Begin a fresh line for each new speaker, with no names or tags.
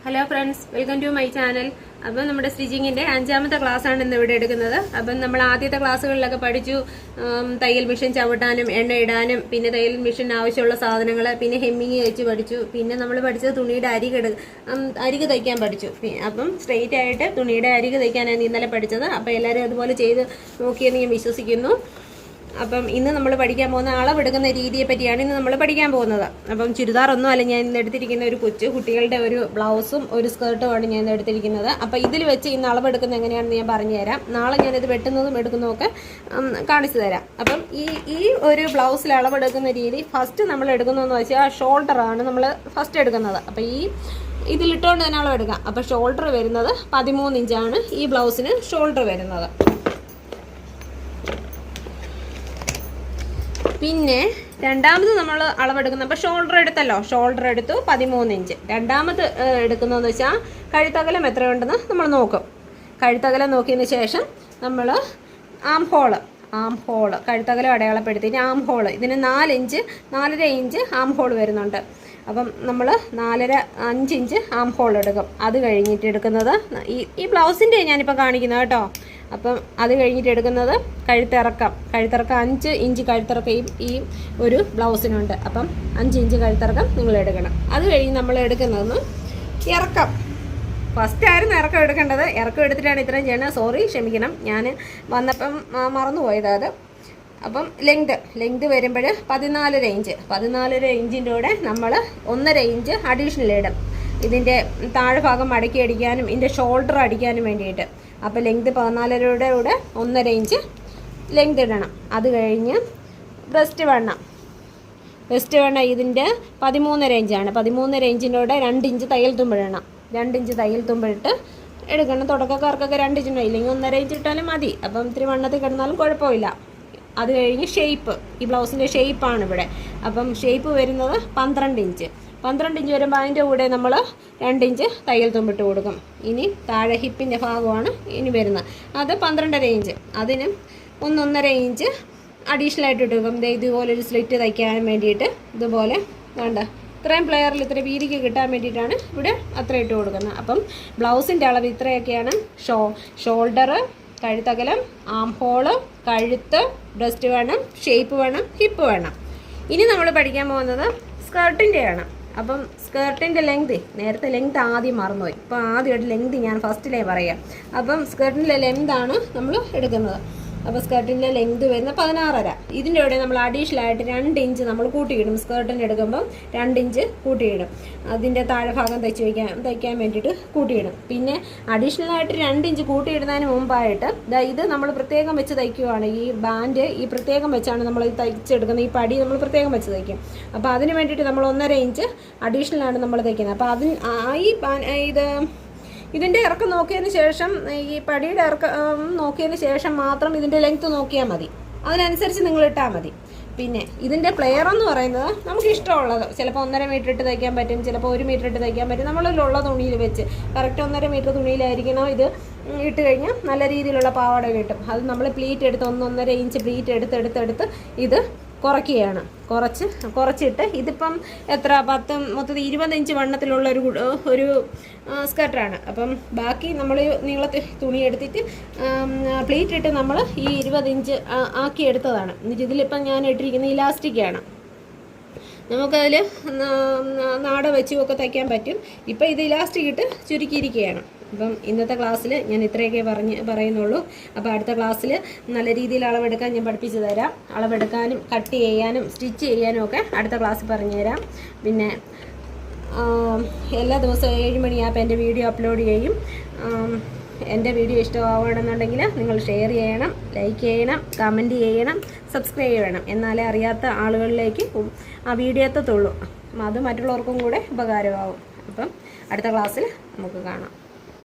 Hello friends, welcome to my channel. അപ്പം നമ്മുടെ സ്റ്റിച്ചിങ്ങിൻ്റെ 5ാമത്തെ ക്ലാസ്സാണ് ഇന്ന് ഇവിടെ എടുക്കുന്നത്. അപ്പം നമ്മൾ ആദ്യത്തെ ക്ലാസ്സുകളിലൊക്കെ പഠിച്ചു തയ്യൽ മെഷീൻ ചവിട്ടാനും എണ്ണ ഇടാനും, പിന്നെ തയ്യൽ മെഷീൻ ആവശ്യമുള്ള സാധനങ്ങൾ, പിന്നെ ഹെമ്മിങ് വെച്ച് പഠിച്ചു. പിന്നെ നമ്മൾ പഠിച്ചത് തുണിയുടെ അരിക് തയ്ക്കാൻ പഠിച്ചു. അപ്പം സ്ട്രെയിറ്റ് ആയിട്ട് തുണിയുടെ അരിക് തയ്ക്കാനാണ് ഇന്നലെ പഠിച്ചത്. അപ്പം എല്ലാവരും അതുപോലെ ചെയ്ത് നോക്കിയെന്ന് ഞാൻ വിശ്വസിക്കുന്നു. അപ്പം ഇന്ന് നമ്മൾ പഠിക്കാൻ പോകുന്ന അളവെടുക്കുന്ന രീതിയെ പറ്റിയാണ് ഇന്ന് നമ്മൾ പഠിക്കാൻ പോകുന്നത്. അപ്പം ചുരിദാറൊന്നും അല്ല ഞാൻ ഇന്ന് എടുത്തിരിക്കുന്ന, ഒരു കുട്ടികളുടെ ഒരു ബ്ലൗസും ഒരു സ്കേർട്ടുമാണ് ഞാൻ ഇന്ന് എടുത്തിരിക്കുന്നത്. അപ്പം ഇതിൽ വെച്ച് ഇന്ന് അളവെടുക്കുന്നത് എങ്ങനെയാണെന്ന് ഞാൻ പറഞ്ഞു തരാം. നാളെ ഞാനിത് വെട്ടുന്നതും എടുക്കുന്നതും ഒക്കെ കാണിച്ചു തരാം. അപ്പം ഈ ഒരു ബ്ലൗസിൽ അളവെടുക്കുന്ന രീതി ഫസ്റ്റ് നമ്മൾ എടുക്കുന്നതെന്ന് വെച്ചാൽ ഷോൾഡറാണ് നമ്മൾ ഫസ്റ്റ് എടുക്കുന്നത്. അപ്പം ഇതിലിട്ടുകൊണ്ട് തന്നെ അളവെടുക്കാം. അപ്പം ഷോൾഡർ വരുന്നത് 13 ഇഞ്ചാണ് ഈ ബ്ലൗസിന് ഷോൾഡർ വരുന്നത്. പിന്നെ രണ്ടാമത് നമ്മൾ അളവെടുക്കുന്നത്, അപ്പോൾ ഷോൾഡർ എടുത്തല്ലോ, ഷോൾഡർ എടുത്തു 13 ഇഞ്ച്. രണ്ടാമത് എടുക്കുന്നതെന്ന് വെച്ചാൽ കഴുത്തകലം എത്രയുണ്ടെന്ന് നമ്മൾ നോക്കും. കഴുത്തകലം നോക്കിയതിന് ശേഷം നമ്മൾ ആം ഹോള് കഴുത്തകലം അടയാളപ്പെടുത്തിയിട്ട് ആം ഹോള്, ഇതിന് 4.5 ഇഞ്ച് ആം ഹോൾ വരുന്നുണ്ട്. അപ്പം നമ്മൾ 5 ഇഞ്ച് ആം ഹോൾ എടുക്കും. അത് കഴിഞ്ഞിട്ട് എടുക്കുന്നത് ഈ ബ്ലൗസിൻ്റെ ഞാനിപ്പോൾ കാണിക്കുന്നത് കേട്ടോ. അപ്പം അത് കഴിഞ്ഞിട്ട് എടുക്കുന്നത് കഴുത്തിറക്കം 5 ഇഞ്ച് കഴുത്തിറക്കം ഈ ഒരു ബ്ലൗസിനുണ്ട്. അപ്പം 5 ഇഞ്ച് കഴുത്തിറക്കം നിങ്ങൾ എടുക്കണം. അത് കഴിഞ്ഞ് നമ്മൾ എടുക്കുന്നത് ഇറക്കം. ഫസ്റ്റ് ആയിരുന്നു ഇറക്കം എടുക്കേണ്ടത്. ഇറക്കം എടുത്തിട്ടാണ് ഇത്രയും ചെയ്യണത്. ക്ഷമിക്കണം, ഞാൻ വന്നപ്പം മറന്നുപോയത് അത്. അപ്പം ലെങ്ത് വരുമ്പോൾ 14 ഇഞ്ചിൻ്റെ കൂടെ നമ്മൾ 1.5 ഇഞ്ച് അഡീഷണൽ ഇടും. ഇതിൻ്റെ താഴെ ഭാഗം മടക്കി അടിക്കാനും ഇതിൻ്റെ ഷോൾഡർ അടിക്കാനും വേണ്ടിയിട്ട്. അപ്പോൾ ലെങ്ത് 14യുടെ കൂടെ 1.5 ഇഞ്ച് ലെങ്ത് ഇടണം. അത് കഴിഞ്ഞ് ബ്രസ്റ്റ് വണ്ണം ഇതിൻ്റെ 13.5 ഇഞ്ചാണ്. 13.5 ഇഞ്ചിൻ്റെ കൂടെ 2 ഇഞ്ച് തയ്യൽ തുമ്പിടണം. 2 ഇഞ്ച് തയ്യൽ തുമ്പിട്ട് എടുക്കണം. തുടക്കക്കാർക്കൊക്കെ 2 ഇഞ്ച് ഇല്ലെങ്കിൽ 1.5 ഇഞ്ച് ഇട്ടാലും മതി. അപ്പം ഇത്തിരി വണ്ണത്തിൽ കിടന്നാലും കുഴപ്പമില്ല. അത് കഴിഞ്ഞ് ഷേപ്പ്, ഈ ബ്ലൗസിൻ്റെ ഷേപ്പാണ് ഇവിടെ. അപ്പം ഷേപ്പ് വരുന്നത് 12 ഇഞ്ച്. 12 ഇഞ്ച് വരുമ്പോൾ അതിൻ്റെ കൂടെ നമ്മൾ 2 ഇഞ്ച് തയ്യൽ തുമ്പിട്ട് കൊടുക്കും. ഇനി താഴെ ഹിപ്പിൻ്റെ ഭാഗമാണ് ഇനി വരുന്നത്. അത് 12.5 ഇഞ്ച്. അതിന് 1.5 ഇഞ്ച് അഡീഷണൽ ആയിട്ട് ഇട്ട് കൊടുക്കും. ഇതുപോലെ ഒരു സ്ലിറ്റ് തയ്ക്കാൻ വേണ്ടിയിട്ട് ഇതുപോലെ വേണ്ട ഇത്രയും പ്ലെയറിൽ ഇത്ര വീതിക്ക് കിട്ടാൻ വേണ്ടിയിട്ടാണ് ഇവിടെ അത്ര ഇട്ട് കൊടുക്കുന്നത്. അപ്പം ബ്ലൗസിൻ്റെ അളവ് ഇത്രയൊക്കെയാണ്. ഷോൾഡർ, കഴുത്തകലം, ആം ഹോള്, കഴുത്ത്, ബ്രസ്റ്റ് വേണം, ഷേപ്പ് വേണം, ഹിപ്പ് വേണം. ഇനി നമ്മൾ പഠിക്കാൻ പോകുന്നത് സ്കേർട്ടിൻ്റെയാണ്. അപ്പം സ്കേർട്ടിൻ്റെ നേരത്തെ ലെങ്ത് ആദ്യം മറന്നുപോയി. ഇപ്പോൾ ആദ്യമായിട്ട് ലെങ്ത് ഞാൻ ഫസ്റ്റിലേ പറയാം. അപ്പം സ്കേർട്ടിൻ്റെ ലെങ്താണ് നമ്മൾ എടുക്കുന്നത്. അപ്പോൾ സ്കേർട്ടിൻ്റെ ലെങ്ത് വരുന്ന 16.5. ഇതിൻ്റെ കൂടെ നമ്മൾ അഡീഷണൽ ആയിട്ട് 2 ഇഞ്ച് നമ്മൾ കൂട്ടിയിടും. സ്കേർട്ടിന് എടുക്കുമ്പം 2 ഇഞ്ച് കൂട്ടിയിടും. അതിൻ്റെ താഴെ ഭാഗം തയ്ക്കാൻ വേണ്ടിയിട്ട് കൂട്ടിയിടും. പിന്നെ അഡീഷണൽ ആയിട്ട് 2 ഇഞ്ച് കൂട്ടിയിടുന്നതിന് മുമ്പായിട്ട് ഇത് നമ്മൾ പ്രത്യേകം വെച്ച് തയ്ക്കുകയാണ്. ഈ ബാൻഡ് പ്രത്യേകം വെച്ചാണ് നമ്മൾ തയ്ച്ചെടുക്കുന്നത്. ഈ പടി നമ്മൾ പ്രത്യേകം വെച്ച് തയ്ക്കും. അപ്പോൾ അതിന് വേണ്ടിയിട്ട് നമ്മൾ 1.5 ഇഞ്ച് അഡീഷണലാണ് നമ്മൾ തയ്ക്കുന്നത്. അപ്പോൾ ഇതിൻ്റെ ഇറക്കം നോക്കിയതിന് ശേഷം, ഈ പടിയുടെ ഇറക്കം നോക്കിയതിന് ശേഷം മാത്രം ഇതിൻ്റെ ലെങ്ത്ത് നോക്കിയാൽ മതി. അതിനനുസരിച്ച് നിങ്ങൾ ഇട്ടാൽ മതി. പിന്നെ ഇതിൻ്റെ പ്ലെയർ എന്ന് പറയുന്നത് നമുക്ക് ഇഷ്ടമുള്ളത്, ചിലപ്പോൾ 1.5 മീറ്റർ ഇട്ട് തയ്ക്കാൻ പറ്റും, ചിലപ്പോൾ 1 മീറ്റർ ഇട്ട് തയ്ക്കാൻ പറ്റും. നമ്മളിലുള്ള തുണിയിൽ വെച്ച് കറക്റ്റ് 1.5 മീറ്റർ തുണിയിലായിരിക്കണം ഇത് ഇട്ട് കഴിഞ്ഞാൽ നല്ല രീതിയിലുള്ള പാവാട കിട്ടും. അത് നമ്മൾ പ്ലീറ്റ് എടുത്ത് 1.5 ഇഞ്ച് പ്ലീറ്റ് എടുത്ത് ഇത് കുറയ്ക്കുകയാണ്. കുറച്ചിട്ട് ഇതിപ്പം മൊത്തത്തിൽ 20 ഇഞ്ച് വണ്ണത്തിലുള്ള ഒരു സ്കർട്ടാണ്. അപ്പം ബാക്കി നമ്മൾ നീളത്തിൽ തുണി എടുത്തിട്ട് പ്ലീറ്റ് ഇട്ട് നമ്മൾ ഈ 20 ഇഞ്ച് ആക്കി എടുത്തതാണ്. എന്നിട്ട് ഇതിലിപ്പം ഞാൻ ഇട്ടിരിക്കുന്ന ഇലാസ്റ്റിക്കാണ്. നമുക്കതിൽ നാട വെച്ചുമൊക്കെ തയ്ക്കാൻ പറ്റും. ഇപ്പം ഇത് ഇലാസ്റ്റിക് ഇട്ട് ചുരുക്കിയിരിക്കുകയാണ്. അപ്പം ഇന്നത്തെ ക്ലാസ്സിൽ ഞാൻ ഇത്രയൊക്കെ പറയുന്നുള്ളൂ. അപ്പോൾ അടുത്ത ക്ലാസ്സിൽ നല്ല രീതിയിൽ അളവെടുക്കാൻ ഞാൻ പഠിപ്പിച്ചു തരാം. അളവെടുക്കാനും കട്ട് ചെയ്യാനും സ്റ്റിച്ച് ചെയ്യാനും ഒക്കെ അടുത്ത ക്ലാസ്സിൽ പറഞ്ഞു തരാം. പിന്നെ എല്ലാ ദിവസവും 7 മണിയാകുമ്പോൾ എൻ്റെ വീഡിയോ അപ്ലോഡ് ചെയ്യും. എൻ്റെ വീഡിയോ ഇഷ്ടമാവണമെന്നുണ്ടെങ്കിൽ നിങ്ങൾ ഷെയർ ചെയ്യണം, ലൈക്ക് ചെയ്യണം, കമൻറ്റ് ചെയ്യണം, സബ്സ്ക്രൈബ് ചെയ്യണം. എന്നാലേ അറിയാത്ത ആളുകളിലേക്ക് ആ വീഡിയോ എത്തത്തുള്ളൂ. അത് മറ്റുള്ളവർക്കും കൂടെ ഉപകാരമാവും. അപ്പം അടുത്ത ക്ലാസ്സിൽ നമുക്ക് കാണാം.